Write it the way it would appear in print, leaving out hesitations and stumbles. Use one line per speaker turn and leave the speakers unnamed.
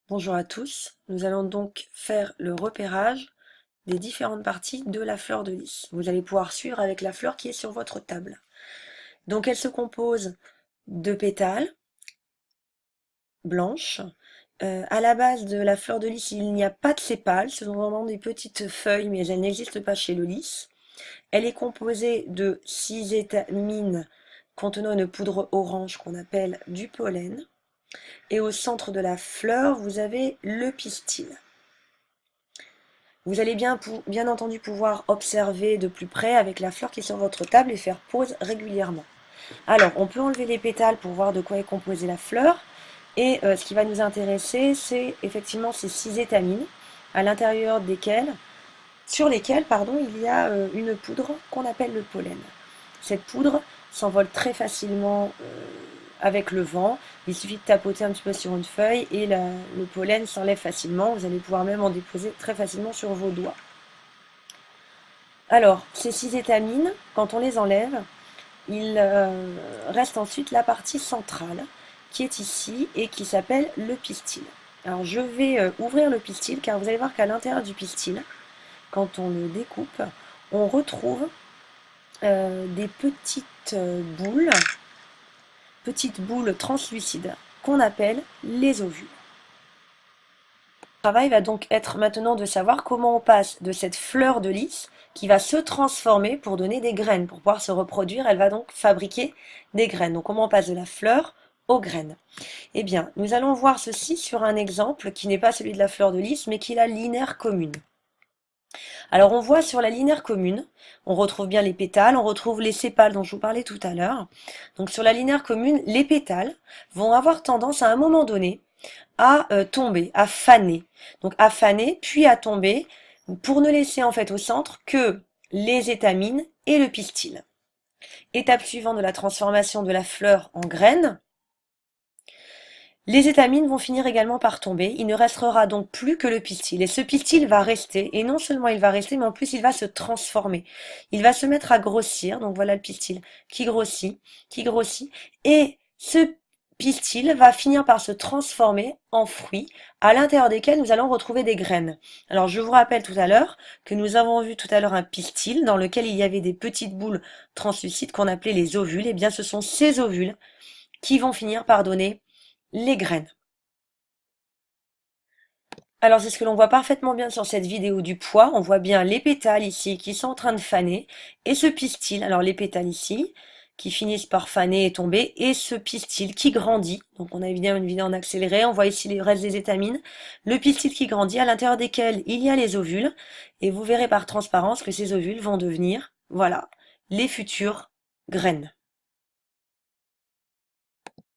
Bonjour à tous, nous allons donc faire le repérage des différentes parties de la fleur de lys. Vous allez pouvoir suivre avec la fleur qui est sur votre table. Donc elle se compose de pétales blanches. À la base de la fleur de lys, il n'y a pas de sépales, ce sont vraiment des petites feuilles, mais elles n'existent pas chez le lys. Elle est composée de 6 étamines contenant une poudre orange qu'on appelle du pollen. Et au centre de la fleur, vous avez le pistil. Vous allez bien entendu pouvoir observer de plus près avec la fleur qui est sur votre table et faire pause régulièrement. Alors, on peut enlever les pétales pour voir de quoi est composée la fleur. Et ce qui va nous intéresser, c'est effectivement ces 6 étamines, à l'intérieur sur lesquelles, il y a une poudre qu'on appelle le pollen. Cette poudre s'envole très facilement avec le vent. Il suffit de tapoter un petit peu sur une feuille et le pollen s'enlève facilement. Vous allez pouvoir même en déposer très facilement sur vos doigts. Alors, ces 6 étamines, quand on les enlève, il reste ensuite la partie centrale qui est ici et qui s'appelle le pistil. Alors je vais ouvrir le pistil car vous allez voir qu'à l'intérieur du pistil, quand on le découpe, on retrouve des petites boules translucides qu'on appelle les ovules. Le travail va donc être maintenant de savoir comment on passe de cette fleur de lys qui va se transformer pour donner des graines. Pour pouvoir se reproduire, elle va donc fabriquer des graines. Donc comment on passe de la fleur aux graines? Eh bien, nous allons voir ceci sur un exemple qui n'est pas celui de la fleur de lys, mais qui est la linaire commune. Alors on voit sur la linaire commune, on retrouve bien les pétales, on retrouve les sépales dont je vous parlais tout à l'heure. Donc sur la linaire commune, les pétales vont avoir tendance à un moment donné à tomber, à faner. Donc à faner, puis à tomber, pour ne laisser en fait au centre que les étamines et le pistil. Étape suivante de la transformation de la fleur en graine. Les étamines vont finir également par tomber, il ne restera donc plus que le pistil. Et ce pistil va rester, et non seulement il va rester, mais en plus il va se transformer. Il va se mettre à grossir, donc voilà le pistil qui grossit, et ce pistil va finir par se transformer en fruits, à l'intérieur desquels nous allons retrouver des graines. Alors je vous rappelle tout à l'heure que nous avons vu tout à l'heure un pistil dans lequel il y avait des petites boules translucides qu'on appelait les ovules. Et bien ce sont ces ovules qui vont finir par donner les graines. Alors c'est ce que l'on voit parfaitement bien sur cette vidéo du pois. On voit bien les pétales ici qui sont en train de faner et ce pistil, alors les pétales ici qui finissent par faner et tomber et ce pistil qui grandit. Donc on a évidemment une vidéo en accéléré, on voit ici les restes des étamines, le pistil qui grandit à l'intérieur desquels il y a les ovules et vous verrez par transparence que ces ovules vont devenir, voilà, les futures graines.